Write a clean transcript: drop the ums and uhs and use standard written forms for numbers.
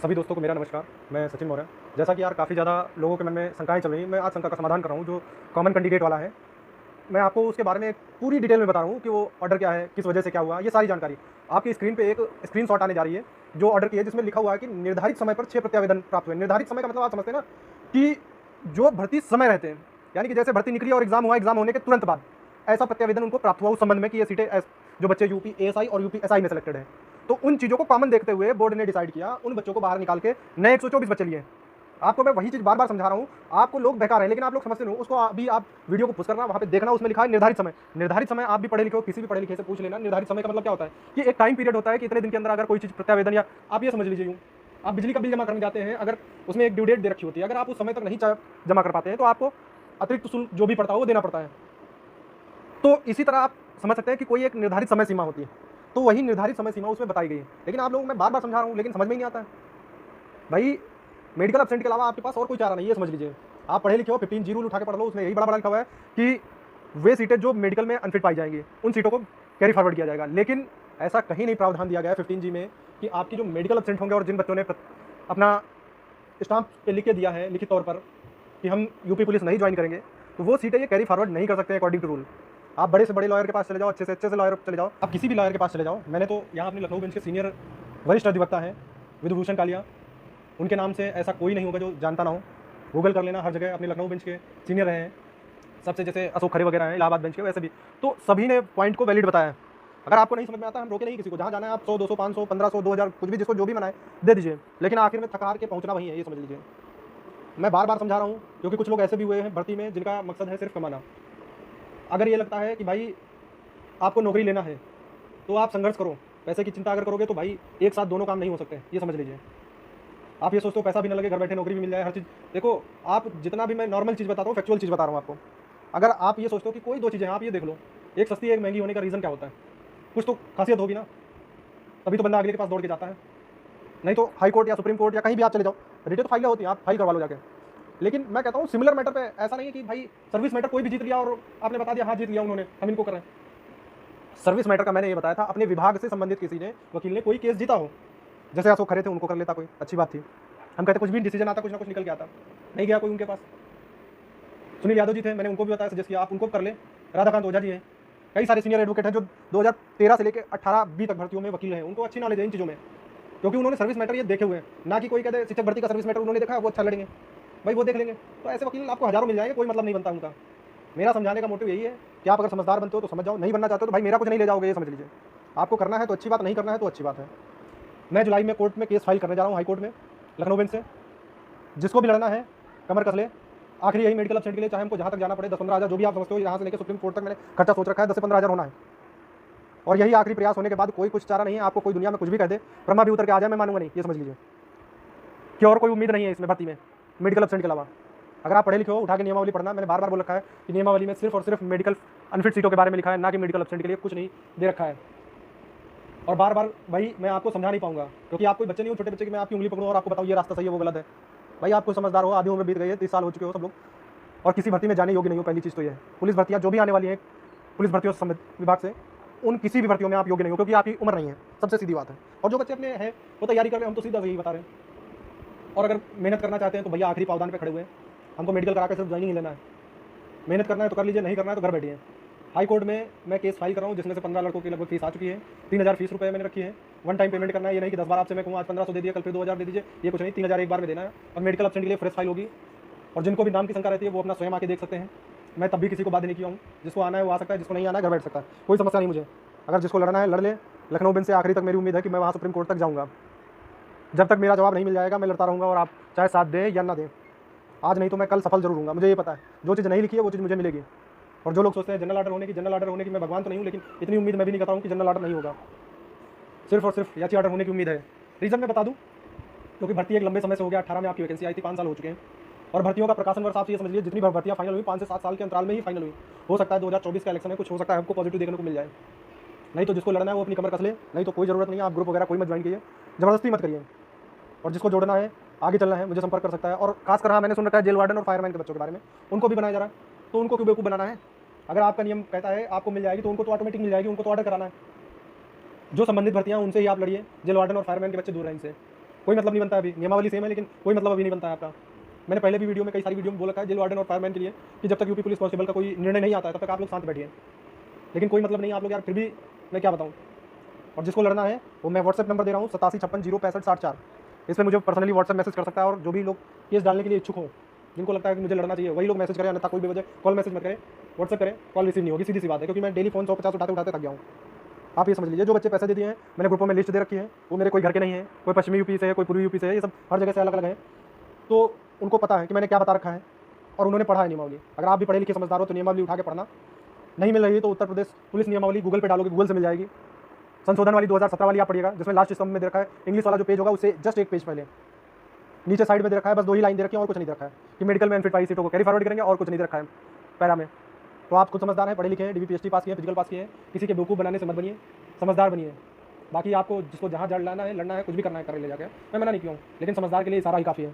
सभी दोस्तों को मेरा नमस्कार। मैं सचिन मौर्य। जैसा कि यार काफ़ी ज़्यादा लोगों के मन में शंकाएँ चल रही हैं, मैं आज शंका का समाधान कर रहा हूँ जो कॉमन कैंडिडेट वाला है। मैं आपको उसके बारे में पूरी डिटेल में बता रहा हूँ कि वो ऑर्डर क्या है, किस वजह से क्या हुआ, ये सारी जानकारी। आपकी स्क्रीन पे एक स्क्रीनशॉट आने जा रही है, जो ऑर्डर की है, जिसमें लिखा हुआ है कि निर्धारित समय पर 6 प्रत्यावेदन प्राप्त हुए। निर्धारित समय का मतलब आप समझते हैं ना कि जो भर्ती समय रहते हैं, यानी कि जैसे भर्ती निकली और एग्ज़ाम हुआ, एग्ज़ाम होने के तुरंत बाद ऐसा प्रत्यावेदन उनको प्राप्त हुआ उस संबंध में कि ये सीटें जो बच्चे यूपी एएसआई और यूपी एसआई में सेलेक्टेड हैं। तो उन चीज़ों को कॉमन देखते हुए बोर्ड ने डिसाइड किया उन बच्चों को बाहर निकाल के नए 124 बच्चे लिए। आपको मैं वही चीज़ बार-बार समझा रहा हूँ, आपको लोग बहका रहे हैं, लेकिन आप लोग समझते नहीं हो। उसको अभी आप वीडियो को पुश करना, वहाँ पे देखना, उसमें लिखा है निर्धारित समय। निर्धारित समय आप भी पढ़े लिखे हो, किसी भी पढ़े लिखे से पूछ लेना, निर्धारित समय का मतलब क्या होता है कि एक टाइम पीरियड होता है कि इतने दिन के अंदर अगर कोई चीज़ प्रत्यावेदन, या आप ये समझ लीजिए यूँ, आप बिजली का बिल जमा करने जाते हैं, अगर उसमें एक ड्यू डेट दे रखी होती है, अगर आप उस समय तक नहीं जमा कर पाते हैं, तो आपको अतिरिक्त शुल्क जो भी पड़ता है वो देना पड़ता है। तो इसी तरह आप समझ सकते हैं कि कोई एक निर्धारित समय सीमा होती है, तो वही निर्धारित समय सीमा उसमें बताई गई है। लेकिन आप लोगों को मैं बार-बार समझा रहा हूँ, लेकिन समझ में ही नहीं आता है। भाई मेडिकल एब्सेंट के अलावा आपके पास और कोई चारा नहीं है, ये समझ लीजिए। आप पढ़े लिखे हो, 15 जी रूल उठा के पढ़ लो, उसमें यही बड़ा-बड़ा लिखा हुआ है कि वे सीटें जो मेडिकल में अनफिट पाई जाएँगी, उन सीटों को कैरी फॉरवर्ड किया जाएगा। लेकिन ऐसा कहीं नहीं प्रावधान दिया गया है 15 जी में कि आपकी जो मेडिकल एब्सेंट होंगे और जिन बच्चों ने अपना स्टाम्प पे लिख के दिया है लिखित तौर पर कि हम यूपी पुलिस नहीं ज्वाइन करेंगे, तो वो सीटें ये कैरी फॉरवर्ड नहीं कर सकते अकॉर्डिंग टू रूल। आप बड़े से बड़े लॉयर के पास चले जाओ, अच्छे से लॉयर चले जाओ, आप किसी भी लॉयर के पास चले जाओ। मैंने तो यहाँ अपनी लखनऊ बेंच के सीनियर वरिष्ठ अधिवक्ता हैं विधुभूषण कालिया, उनके नाम से ऐसा कोई नहीं होगा जो जानता ना हो। गूगल कर लेना, हर जगह अपने लखनऊ बेंच के सीनियर रहे हैं सबसे, जैसे अशोक खरे वगैरह हैं इलाहाबाद बेंच के, वैसे भी तो सभी ने पॉइंट को वैलिड बताया है। अगर आपको नहीं समझ में आता, हम रोके नहीं किसी को, जहाँ जाना है आप 100, 200, 500, 1500, 2000 कुछ भी जिसको जो भी मनाए दे दीजिए, लेकिन आखिर में थका हार के पहुँचना वही है, ये समझ लीजिए। मैं बार-बार समझा रहा हूँ क्योंकि कुछ लोग ऐसे भी हुए हैं भर्ती में जिनका मकसद है सिर्फ कमाना। अगर ये लगता है कि भाई आपको नौकरी लेना है, तो आप संघर्ष करो। पैसे की चिंता अगर करोगे तो भाई एक साथ दोनों काम नहीं हो सकते, ये समझ लीजिए। आप ये सोचते हो पैसा भी ना लगे, घर बैठे नौकरी भी मिल जाए, हर चीज़। देखो, आप जितना भी मैं नॉर्मल चीज़ बताता हूँ, फैक्चुअल चीज़ बता रहा हूँ आपको। अगर आप ये सोचते हो कि कोई 2 चीज़ें हैं, आप ये देख लो, एक सस्ती एक महंगी होने का रीज़न क्या होता है? कुछ तो खासियत होगी ना, तभी तो बंदा अगले के पास दौड़ के जाता है। नहीं तो हाई कोर्ट या सुप्रीम कोर्ट या कहीं भी आप चले जाओ, रिटें तो फाइलें होती हैं, आप फाइल करवा लो जाके। लेकिन मैं कहता हूँ सिमिलर मैटर पे ऐसा नहीं है कि भाई सर्विस मैटर कोई भी जीत लिया और आपने बता दिया हाँ जीत लिया उन्होंने, हम इनको कर रहे हैं। सर्विस मैटर का मैंने ये बताया था, अपने विभाग से संबंधित किसी ने, वकील ने कोई केस जीता हो, जैसे अशोक खरे थे उनको कर लेता कोई, अच्छी बात थी। हम कहते कुछ भी डिसीजन आता, कुछ ना कुछ निकल के आता, नहीं गया कोई उनके पास। सुनील यादव जी थे, मैंने उनको भी बताया, सजेस्ट किया आप उनको कर ले। राधाकांत ओझा जी हैं, कई सारे सीनियर एडवोकेट हैं जो 2013 से लेकर 18-20 तक भर्तियों में वकील हैं, उनको अच्छी नॉलेज है इन चीज़ों में, क्योंकि उन्होंने सर्विस मैटर ये देखे हुए हैं। ना कि कोई कहते शिक्षक भर्ती का सर्विस मैटर उन्होंने देखा वो अच्छा लड़ेंगे, भाई वो देख लेंगे। तो ऐसे वकील आपको हज़ारों मिल जाएंगे, कोई मतलब नहीं बनता उनका। मेरा समझाने का मोटिव यही है कि आप अगर समझदार बनते हो तो समझ जाओ, नहीं बनना चाहते हो तो भाई मेरा कुछ नहीं ले जाओगे, ये समझ लीजिए। आपको करना है तो अच्छी बात, नहीं करना है तो अच्छी बात है। मैं जुलाई में कोर्ट में केस फाइल करने जा रहा हूँ, हाई कोर्ट में, लखनऊ बेंच से। जिसको भी लड़ना है कमर कस ले, आखिरी यही मेडिकल एब्सेंट के लिए, चाहे हमको जहाँ तक जाना पड़े, 10-15 हज़ार जो भी आप समझते हो, यहाँ से लेकर सुप्रीम कोर्ट तक मैंने खर्चा सोच रखा है, 10 से 15 हज़ार होना है। और यही आखिरी प्रयास होने के बाद कोई कुछ चारा नहीं है। आपको कोई दुनिया में कुछ भी कह दे, ब्रह्मा भी उतर के आ जाए, मैं मानूंगा नहीं, ये समझ लीजिए कि और कोई उम्मीद नहीं है इसमें भर्ती में मेडिकल एब्सेंट के अलावा। अगर आप पढ़े लिखे हो, उठा के नियमावली पढ़ना। मैंने बार-बार बोल रखा है कि नियमावली में सिर्फ और सिर्फ मेडिकल अनफिट सीटों के बारे में लिखा है, ना कि मेडिकल एब्सेंट के लिए कुछ नहीं दे रखा है। और बार-बार भाई मैं आपको समझा नहीं पाऊंगा, क्योंकि आप कोई बच्चे नहीं हो, छोटे बच्चे की मैं आपकी उंगली पकड़ूं और आपको बताऊं ये रास्ता सही है वो गलत है। भाई आपको समझदार हो, आधी उम्र बीत गई है, 30 साल हो चुके हो सब लोग, और किसी भर्ती में जाने योग्य नहीं हो। पहली चीज़ तो ये है, पुलिस भर्तियाँ जो भी आने वाली हैं पुलिस भर्तियों विभाग से, उन किसी भी भर्तियों में आप योग्य नहीं हो, क्योंकि आपकी उम्र नहीं है, सबसे सीधी बात है। और जो बच्चे अपने हैं वो तैयारी कर रहे हैं, हम तो सीधा वही बता रहे हैं। और अगर मेहनत करना चाहते हैं तो भैया आखिरी पावदान पे खड़े हुए हैं, हमको मेडिकल करा के सिर्फ ज्वाइनिंग ही लेना है। मेहनत करना है तो कर लीजिए, नहीं करना है तो घर बैठिए। हाई कोर्ट में मैं केस फाइल कर रहा हूँ, जिसमें से 15 लड़कों की लगभग फीस आ चुकी है। 3000 फीस रुपये मैंने रखी है। वन टाइम पेमेंट करना है, ये नहीं कि 10 बार आपसे मैं कहूँ आज 1500 दे दिया, कल फिर 2000 दे दीजिए, ये कुछ नहीं, 3000 एक बार में देना है। और मेडिकल एब्सेंट के लिए फ्रेश फाइल होगी, और जिनको भी नाम की शंका रहती है वो अपना स्वयं आके देख सकते हैं। मैं तब भी किसी को बाध्य नहीं किया हूँ, जिसको आना है वो आ सकता है, जिसको नहीं आना है घर बैठ सकता है, कोई समस्या नहीं मुझे। अगर जिसको लड़ना है लड़ ले। लखनऊ बेंच से आखिरी तक मेरी उम्मीद है कि मैं वहाँ सुप्रीम कोर्ट तक जाऊँगा। जब तक मेरा जवाब नहीं मिल जाएगा मैं लड़ता रहूँगा, और आप चाहे साथ दें या ना दें, आज नहीं तो मैं कल सफल जरूर हूँगा, मुझे ये पता है। जो चीज़ नहीं लिखी है वो चीज़ मुझे मिलेगी। और जो लोग सोचते हैं जनरल ऑर्डर होने की मैं भगवान तो नहीं हूँ, लेकिन इतनी उम्मीद मैं भी नहीं करता हूँ कि जनरल ऑर्डर नहीं होगा। सिर्फ और सिर्फ याची ऑर्डर होने की उम्मीद है। रीज़न मैं बता दूँ, क्योंकि भर्ती एक लंबे समय से हो गया। 18 में आपकी वैकेंसी आई थी, 5 साल हो चुके हैं। और भर्तियों का प्रकाशन वर्ष आप ये समझ लीजिए, जितनी भर्तियाँ फाइनल हुई 5 से 7 साल के अंतराल में ही फाइनल हुई। हो सकता है 2024 का इलेक्शन है, कुछ हो सकता है हमको पॉजिटिव देखने को मिल जाए। नहीं तो जिसको लड़ना है वो अपनी कमर कस ले, नहीं तो कोई ज़रूरत नहीं है। आप ग्रुप वगैरह कोई मत ज्वाइन कीजिए, ज़बरदस्ती मत करिए। और जिसको जोड़ना है, आगे चलना है, मुझे संपर्क कर सकता है। और खासकर हाँ, मैंने सुन रखा है जेल वार्डन और फायरमैन के बच्चों के बारे में, उनको भी बनाया जा रहा है। तो उनको क्यों बेवकूफ़ बनाना है? अगर आपका नियम कहता है आपको मिल जाएगी तो उनको तो ऑटोमेटिक मिल जाएगी, उनको तो ऑर्डर कराना है। जो संबंधित भर्तियाँ उनसे ही आप लड़िए, जेल वार्डन और फायरमैन के बच्चे दूर हैं इनसे। कोई मतलब नहीं बनता है अभी, नियमावली सेम है लेकिन कोई मतलब अभी नहीं बनता है आपका। मैंने पहले भी वीडियो में, कई सारी वीडियो में बोल रखा है जेल वार्डन और फायरमैन के लिए कि जब तक यूपी पुलिस कांस्टेबल का कोई निर्णय नहीं आता है तब तक आप लोग शांत बैठिए, लेकिन कोई मतलब नहीं आप लोग यार, फिर भी मैं क्या बताऊँ। और जिसको लड़ना है वो मैं व्हाट्सएप नंबर दे रहा हूँ 8756065064, इस पर मुझे पर्सनली व्हाट्सएप मैसेज कर सकता है। और जो भी लोग केस डालने के लिए इच्छुक हो, जिनको लगता है कि मुझे लड़ना चाहिए, वही लोग मैसेज करें, अन्यथा कोई भी वजह कॉल मैसेज मत करें, व्हाट्सएप करें, कॉल रिसीव नहीं होगी, सीधी सी बात है। क्योंकि मैं डेली फ़ोन 150 उठाते उठाते थक गया हूँ। आप ये समझ लीजिए, जो बच्चे पैसे दे दिए हैं, मैंने ग्रुपों में लिस्ट दे रखी है, वो मेरे कोई घर के नहीं है, कोई पश्चिमी यूपी से है, कोई पूर्वी यूपी से है, ये सब हर जगह से अलग अलग है। तो उनको पता है कि मैंने क्या बता रखा है और उन्होंने पढ़ा है नियमावली। अगर आप भी पढ़े लिखे समझदार हो तो नियमावली उठा के पढ़ना। नहीं मिल रही है तो उत्तर प्रदेश पुलिस नियमावली गूगल पे डालोगे, गूगल से मिल जाएगी। संशोधन वाली 2017 वाली आप पढ़िएगा, जिसमें लास्ट स्तंभ में दे रखा है, इंग्लिश वाला जो पेज होगा उससे जस्ट एक पेज पहले नीचे साइड में दे रखा है, बस 2 ही लाइन दे रखी है और कुछ नहीं दे रखा है कि मेडिकल में अनफिट वाली सीटों को कैरी फॉरवर्ड करेंगे, और कुछ नहीं दे रखा है पैरा में। तो आप खुद समझदार हैं, पढ़े लिखे हैं, DBPST पास किए हैं, फिजिकल पास किए हैं, किसी के बेवकूफ़ बनाने से मत बनिए, समझदार बनिए। बाकी आपको जिसको जहाँ लड़ना है, कुछ भी करना है कर ले जाके, मैं मना नहीं किया हूँ, लेकिन समझदार के लिए इशारा ही काफ़ी है।